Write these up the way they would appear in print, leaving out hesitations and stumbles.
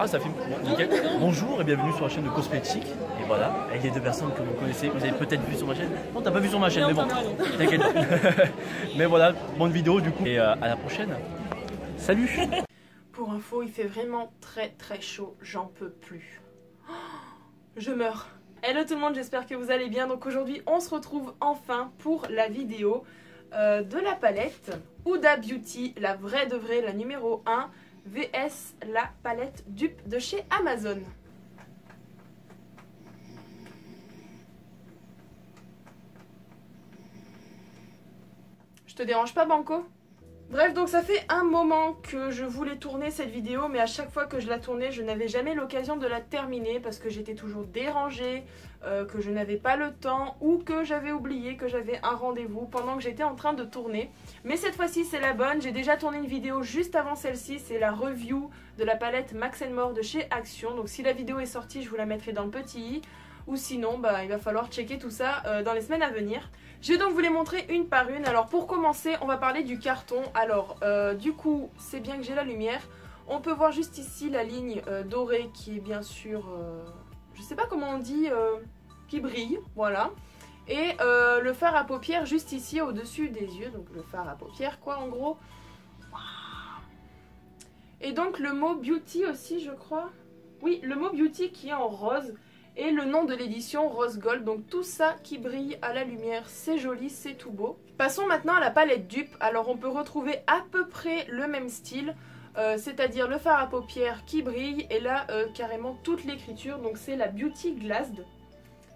Ah, ça fait bon, nickel. Bonjour et bienvenue sur la chaîne de Cosmétique. Et voilà, avec les deux personnes que vous connaissez, vous avez peut-être vu sur ma chaîne. Non, t'as pas vu sur ma chaîne, mais bon, t'inquiète. Mais voilà, bonne vidéo du coup. Et à la prochaine. Salut. Pour info, il fait vraiment très chaud, j'en peux plus. Oh, je meurs. Hello tout le monde, j'espère que vous allez bien. Donc aujourd'hui, on se retrouve enfin pour la vidéo de la palette Huda Beauty, la vraie de vraie, la numéro 1, VS la palette dupe de chez Amazon. Je te dérange pas, Banco? Bref, donc ça fait un moment que je voulais tourner cette vidéo, mais à chaque fois que je la tournais, je n'avais jamais l'occasion de la terminer parce que j'étais toujours dérangée, que je n'avais pas le temps ou que j'avais oublié que j'avais un rendez-vous pendant que j'étais en train de tourner. Mais cette fois-ci, c'est la bonne. J'ai déjà tourné une vidéo juste avant celle-ci, c'est la review de la palette Max & More de chez Action. Donc si la vidéo est sortie, je vous la mettrai dans le petit i. Ou sinon, bah, il va falloir checker tout ça dans les semaines à venir. Je vais donc vous les montrer une par une. Alors pour commencer, on va parler du carton. Alors du coup, c'est bien que j'ai la lumière. On peut voir juste ici la ligne dorée qui est bien sûr, je sais pas comment on dit, qui brille. Voilà. Et le fard à paupières juste ici au-dessus des yeux. Donc le fard à paupières quoi en gros. Et donc le mot beauty aussi je crois. Oui, le mot beauty qui est en rose. Et le nom de l'édition Rose Gold, donc tout ça qui brille à la lumière, c'est joli, c'est tout beau. Passons maintenant à la palette dupe. Alors on peut retrouver à peu près le même style, c'est-à-dire le fard à paupières qui brille et là carrément toute l'écriture, donc c'est la Beauty Glazed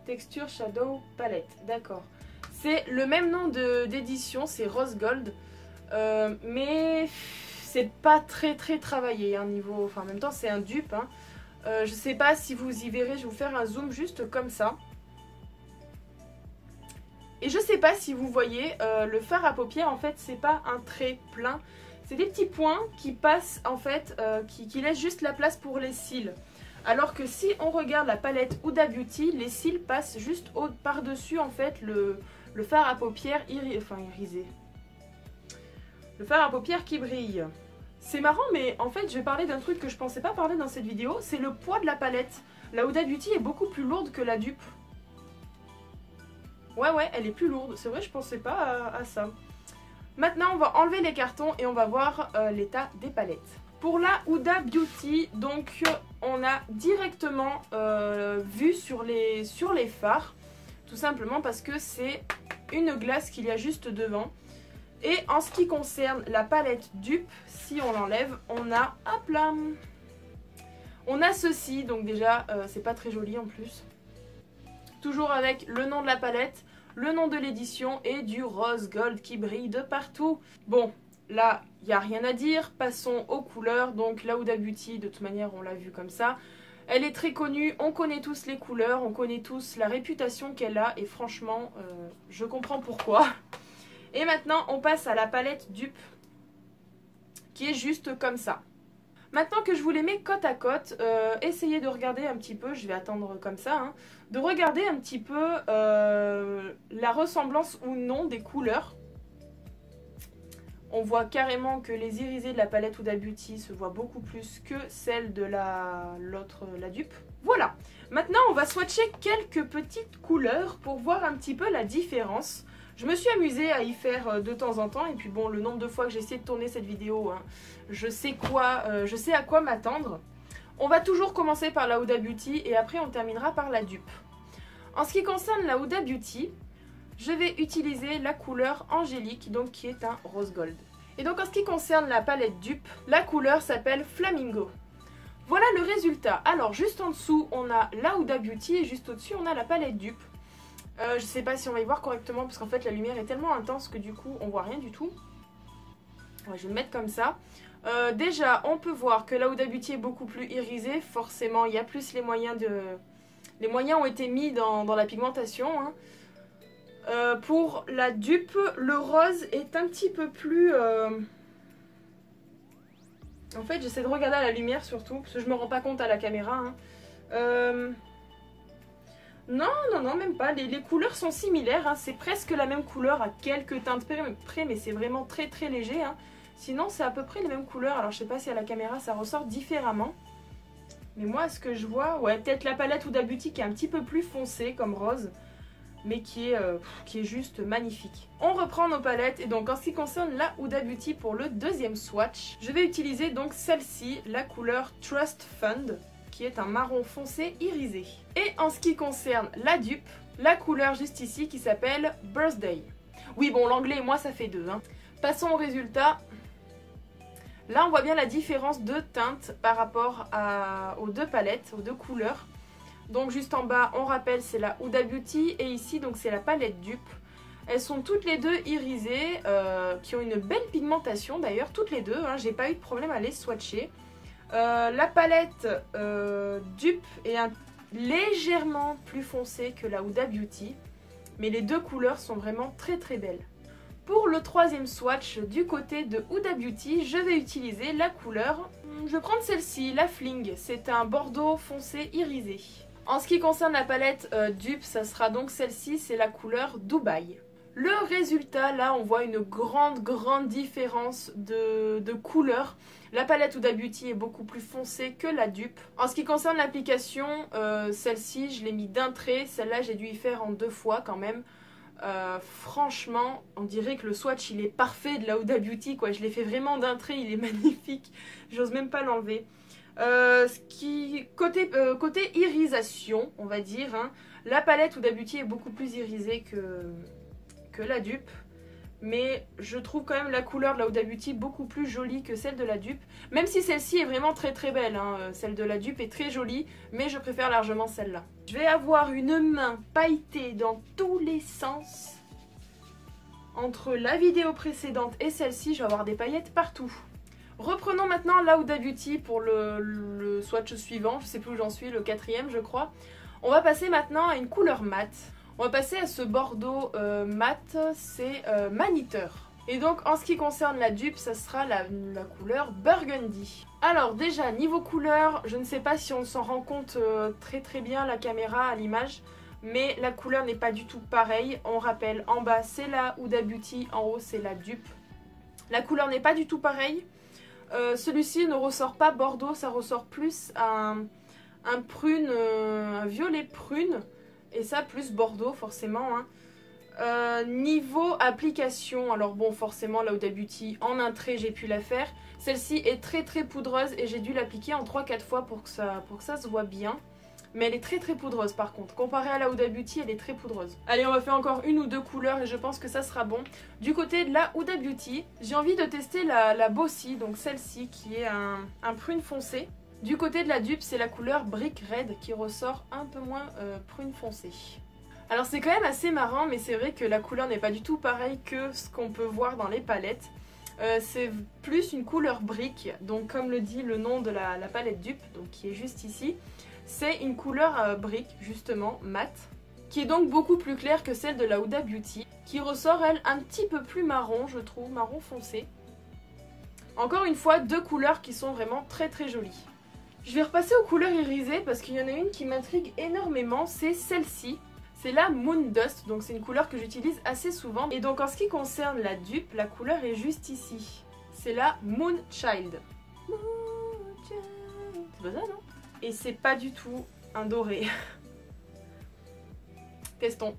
Texture Shadow Palette, d'accord. C'est le même nom d'édition, c'est Rose Gold, mais c'est pas très travaillé hein, niveau, enfin en même temps c'est un dupe hein. Je sais pas si vous y verrez, je vais vous faire un zoom juste comme ça. Et je sais pas si vous voyez, le fard à paupières en fait c'est pas un trait plein. C'est des petits points qui passent en fait, qui laissent juste la place pour les cils. Alors que si on regarde la palette Huda Beauty, les cils passent juste par-dessus en fait le fard à paupières irisé. Le fard à paupières qui brille. C'est marrant mais en fait je vais parler d'un truc que je pensais pas parler dans cette vidéo, c'est le poids de la palette. La Huda Beauty est beaucoup plus lourde que la dupe. Ouais elle est plus lourde, c'est vrai je pensais pas à ça. Maintenant on va enlever les cartons et on va voir l'état des palettes. Pour la Huda Beauty, donc on a directement vu sur les fards, tout simplement parce que c'est une glace qu'il y a juste devant. Et en ce qui concerne la palette dupe, si on l'enlève, on a, hop là, on a ceci, donc déjà c'est pas très joli en plus. Toujours avec le nom de la palette, le nom de l'édition et du rose gold qui brille de partout. Bon, là, il n'y a rien à dire, passons aux couleurs. Donc la Huda Beauty, de toute manière on l'a vu comme ça. Elle est très connue, on connaît tous les couleurs, on connaît tous la réputation qu'elle a et franchement, je comprends pourquoi. Et maintenant, on passe à la palette dupe, qui est juste comme ça. Maintenant que je vous les mets côte à côte, essayez de regarder un petit peu, je vais attendre comme ça, hein, de regarder un petit peu la ressemblance ou non des couleurs. On voit carrément que les irisés de la palette Huda Beauty se voient beaucoup plus que celles de la dupe. Voilà, maintenant on va swatcher quelques petites couleurs pour voir un petit peu la différence. Je me suis amusée à y faire de temps en temps et puis bon, le nombre de fois que j'ai essayé de tourner cette vidéo, hein, je sais à quoi m'attendre. On va toujours commencer par la Huda Beauty et après on terminera par la dupe. En ce qui concerne la Huda Beauty, je vais utiliser la couleur angélique, donc qui est un rose gold. Et donc en ce qui concerne la palette dupe, la couleur s'appelle Flamingo. Voilà le résultat. Alors juste en dessous, on a la Huda Beauty et juste au-dessus, on a la palette dupe. Je sais pas si on va y voir correctement parce qu'en fait la lumière est tellement intense que du coup on voit rien du tout. Ouais, je vais le mettre comme ça. Déjà on peut voir que la Huda Beauty est beaucoup plus irisée. Forcément il y a plus les moyens Les moyens ont été mis dans la pigmentation. Hein. Pour la dupe, le rose est un petit peu plus... En fait j'essaie de regarder à la lumière surtout parce que je me rends pas compte à la caméra. Hein. Non, même pas. Les couleurs sont similaires. Hein. C'est presque la même couleur à quelques teintes près, mais c'est vraiment très léger. Hein. Sinon, c'est à peu près les mêmes couleurs. Alors, je sais pas si à la caméra, ça ressort différemment. Mais moi, ce que je vois, ouais, peut-être la palette Huda Beauty qui est un petit peu plus foncée comme rose, mais qui est juste magnifique. On reprend nos palettes et donc en ce qui concerne la Huda Beauty pour le deuxième swatch, je vais utiliser donc celle-ci, la couleur Trust Fund, qui est un marron foncé irisé. Et en ce qui concerne la dupe, la couleur juste ici qui s'appelle Birthday. Oui bon, l'anglais et moi ça fait deux. Hein. Passons au résultat. Là on voit bien la différence de teinte par rapport aux deux palettes, aux deux couleurs. Donc juste en bas, on rappelle, c'est la Huda Beauty et ici donc c'est la palette dupe. Elles sont toutes les deux irisées, qui ont une belle pigmentation d'ailleurs, toutes les deux, hein, j'ai pas eu de problème à les swatcher. La palette dupe est légèrement plus foncée que la Huda Beauty, mais les deux couleurs sont vraiment très très belles. Pour le troisième swatch du côté de Huda Beauty, je vais utiliser la couleur, je vais prendre celle-ci, la Fling, c'est un bordeaux foncé irisé. En ce qui concerne la palette dupe, ça sera donc celle-ci, c'est la couleur Dubaï. Le résultat, là, on voit une grande différence de couleur. La palette Huda Beauty est beaucoup plus foncée que la dupe. En ce qui concerne l'application, celle-ci, je l'ai mis d'un trait. Celle-là, j'ai dû y faire en 2 fois quand même. Franchement, on dirait que le swatch, il est parfait de la Huda Beauty, quoi. Je l'ai fait vraiment d'un trait, il est magnifique. J'ose même pas l'enlever. Côté irisation, on va dire, hein, la palette Huda Beauty est beaucoup plus irisée que la dupe, mais je trouve quand même la couleur de la Huda Beauty beaucoup plus jolie que celle de la dupe, même si celle-ci est vraiment très très belle, hein. Celle de la dupe est très jolie, mais je préfère largement celle-là. Je vais avoir une main pailletée dans tous les sens. Entre la vidéo précédente et celle-ci, je vais avoir des paillettes partout. Reprenons maintenant la Huda Beauty pour le swatch suivant, je sais plus où j'en suis, le 4e je crois. On va passer maintenant à une couleur mate. On va passer à ce bordeaux mat, c'est Maniteur. Et donc en ce qui concerne la dupe, ça sera la couleur Burgundy. Alors déjà niveau couleur, je ne sais pas si on s'en rend compte très bien la caméra à l'image, mais la couleur n'est pas du tout pareille. On rappelle, en bas c'est la Huda Beauty, en haut c'est la dupe. La couleur n'est pas du tout pareille. Celui-ci ne ressort pas bordeaux, ça ressort plus un prune, un violet prune, et ça plus bordeaux forcément. Hein. Niveau application, alors bon forcément la Huda Beauty en un trait j'ai pu la faire. Celle-ci est très poudreuse et j'ai dû l'appliquer en 3-4 fois pour que ça se voit bien. Mais elle est très poudreuse par contre. Comparée à la Huda Beauty, elle est très poudreuse. Allez, on va faire encore 1 ou 2 couleurs et je pense que ça sera bon. Du côté de la Huda Beauty, j'ai envie de tester la Bossy, donc celle-ci qui est un prune foncé. Du côté de la dupe, c'est la couleur Brick Red qui ressort un peu moins prune foncé. Alors c'est quand même assez marrant, mais c'est vrai que la couleur n'est pas du tout pareille que ce qu'on peut voir dans les palettes. C'est plus une couleur brique, donc comme le dit le nom de la palette dupe, donc qui est juste ici. C'est une couleur brique, justement, mat, qui est donc beaucoup plus claire que celle de la Huda Beauty, qui ressort, elle, un petit peu plus marron, je trouve, marron foncé. Encore une fois, 2 couleurs qui sont vraiment très jolies. Je vais repasser aux couleurs irisées, parce qu'il y en a une qui m'intrigue énormément, c'est celle-ci. C'est la Moon Dust, donc c'est une couleur que j'utilise assez souvent. Et donc en ce qui concerne la dupe, la couleur est juste ici. C'est la Moon Child. C'est pas ça, non ? Et c'est pas du tout un doré. Testons.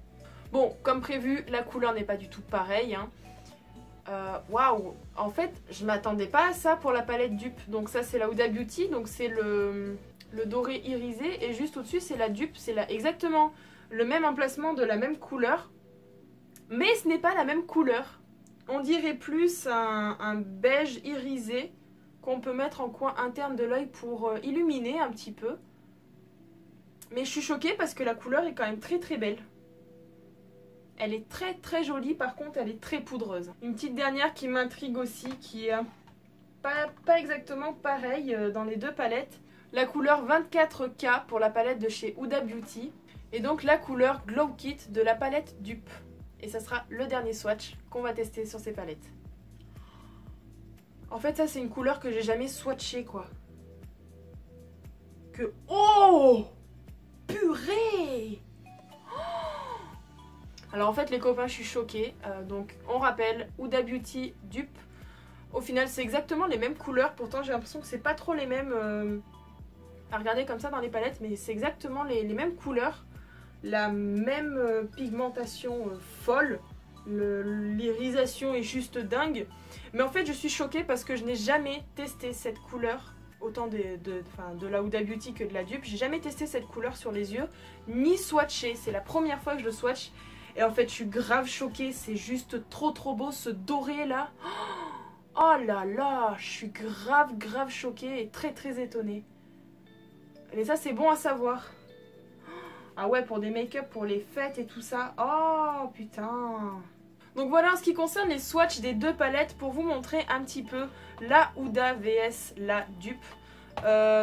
Bon, comme prévu, la couleur n'est pas du tout pareille. Hein. Waouh! En fait, je m'attendais pas à ça pour la palette dupe. Donc ça, c'est la Huda Beauty. Donc c'est le doré irisé. Et juste au-dessus, c'est la dupe. C'est exactement le même emplacement de la même couleur. Mais ce n'est pas la même couleur. On dirait plus un beige irisé qu'on peut mettre en coin interne de l'œil pour illuminer un petit peu. Mais je suis choquée parce que la couleur est quand même très belle. Elle est très jolie, par contre elle est très poudreuse. Une petite dernière qui m'intrigue aussi, qui est pas exactement pareille dans les deux palettes. La couleur 24K pour la palette de chez Huda Beauty. Et donc la couleur Glow Kit de la palette dupe. Et ça sera le dernier swatch qu'on va tester sur ces palettes. En fait, ça, c'est une couleur que j'ai jamais swatchée, quoi. Oh! Purée! Alors, en fait, les copains, je suis choquée. Donc, on rappelle, Huda Beauty, dupe. Au final, c'est exactement les mêmes couleurs. Pourtant, j'ai l'impression que c'est pas trop les mêmes à regarder comme ça dans les palettes, mais c'est exactement les mêmes couleurs, la même pigmentation folle, l'irisation est juste dingue. Mais en fait je suis choquée parce que je n'ai jamais testé cette couleur, autant de la Huda Beauty que de la dupe. J'ai jamais testé cette couleur sur les yeux, ni swatché, c'est la première fois que je le swatch. Et en fait je suis grave choquée, c'est juste trop beau ce doré là. Oh là là, je suis grave choquée et très étonnée. Mais ça c'est bon à savoir. Ah ouais, pour des make-up, pour les fêtes et tout ça. Oh putain. Donc voilà en ce qui concerne les swatchs des deux palettes pour vous montrer un petit peu la Huda vs la dupe.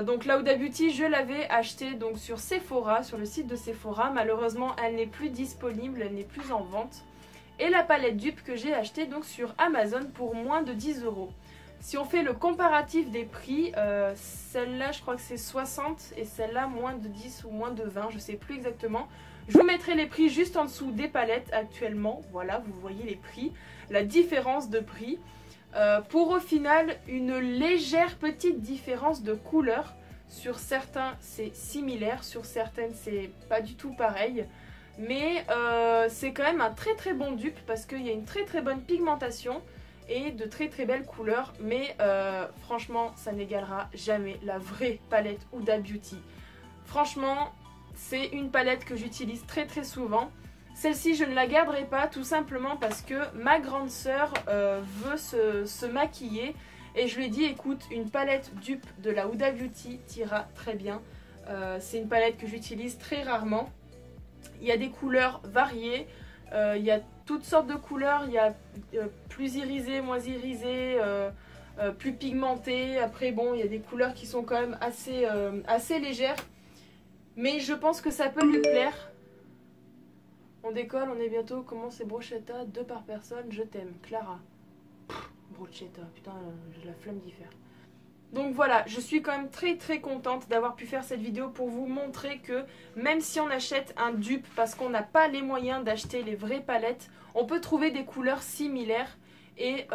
Donc la Huda Beauty je l'avais achetée donc sur Sephora, sur le site de Sephora. Malheureusement elle n'est plus disponible, elle n'est plus en vente. Et la palette dupe que j'ai achetée donc sur Amazon pour moins de 10 €. Si on fait le comparatif des prix, celle-là je crois que c'est 60 et celle-là moins de 10 ou moins de 20, je sais plus exactement. Je vous mettrai les prix juste en dessous des palettes actuellement. Voilà, vous voyez les prix, la différence de prix. Pour au final une légère petite différence de couleur. Sur certains c'est similaire, sur certaines c'est pas du tout pareil. Mais c'est quand même un très bon dupe parce qu'il y a une très bonne pigmentation et de très belles couleurs. Mais franchement ça n'égalera jamais la vraie palette Huda Beauty. Franchement c'est une palette que j'utilise très souvent. Celle-ci je ne la garderai pas tout simplement parce que ma grande sœur veut se maquiller. Et je lui ai dit écoute, une palette dupe de la Huda Beauty t'ira très bien. C'est une palette que j'utilise très rarement. Il y a des couleurs variées, il y a toutes sortes de couleurs, il y a plus irisées, moins irisées, plus pigmentées. Après bon, il y a des couleurs qui sont quand même assez légères. Mais je pense que ça peut lui plaire. On décolle, on est bientôt. Comment c'est Brochetta? 2 par personne, je t'aime. Clara. Brochetta, putain, j'ai la flemme d'y faire. Donc voilà, je suis quand même très contente d'avoir pu faire cette vidéo pour vous montrer que même si on achète un dupe parce qu'on n'a pas les moyens d'acheter les vraies palettes, on peut trouver des couleurs similaires et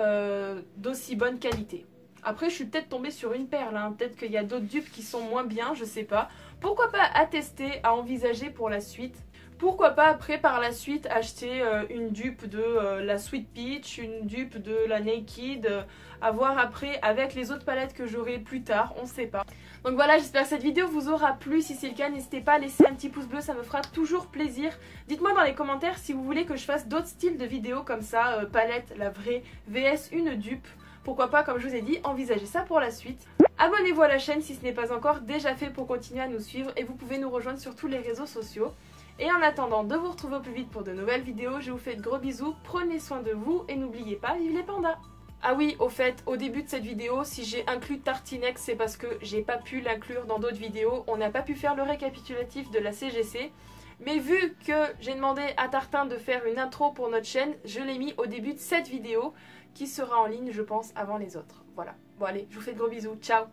d'aussi bonne qualité. Après je suis peut-être tombée sur une perle, hein. Peut-être qu'il y a d'autres dupes qui sont moins bien, je sais pas. Pourquoi pas à tester, à envisager pour la suite. Pourquoi pas après par la suite acheter une dupe de la Sweet Peach, une dupe de la Naked, à voir après avec les autres palettes que j'aurai plus tard, on sait pas. Donc voilà, j'espère que cette vidéo vous aura plu. Si c'est le cas, n'hésitez pas à laisser un petit pouce bleu, ça me fera toujours plaisir. Dites-moi dans les commentaires si vous voulez que je fasse d'autres styles de vidéos comme ça, palette, la vraie, vs une dupe. Pourquoi pas, comme je vous ai dit, envisagez ça pour la suite. Abonnez-vous à la chaîne si ce n'est pas encore déjà fait pour continuer à nous suivre et vous pouvez nous rejoindre sur tous les réseaux sociaux. Et en attendant de vous retrouver au plus vite pour de nouvelles vidéos, je vous fais de gros bisous, prenez soin de vous et n'oubliez pas, vive les pandas! Ah oui, au fait, au début de cette vidéo, si j'ai inclus Tartinex, c'est parce que j'ai pas pu l'inclure dans d'autres vidéos. On n'a pas pu faire le récapitulatif de la CGC. Mais vu que j'ai demandé à Tartin de faire une intro pour notre chaîne, je l'ai mis au début de cette vidéo qui sera en ligne, je pense, avant les autres. Voilà. Bon allez, je vous fais de gros bisous. Ciao!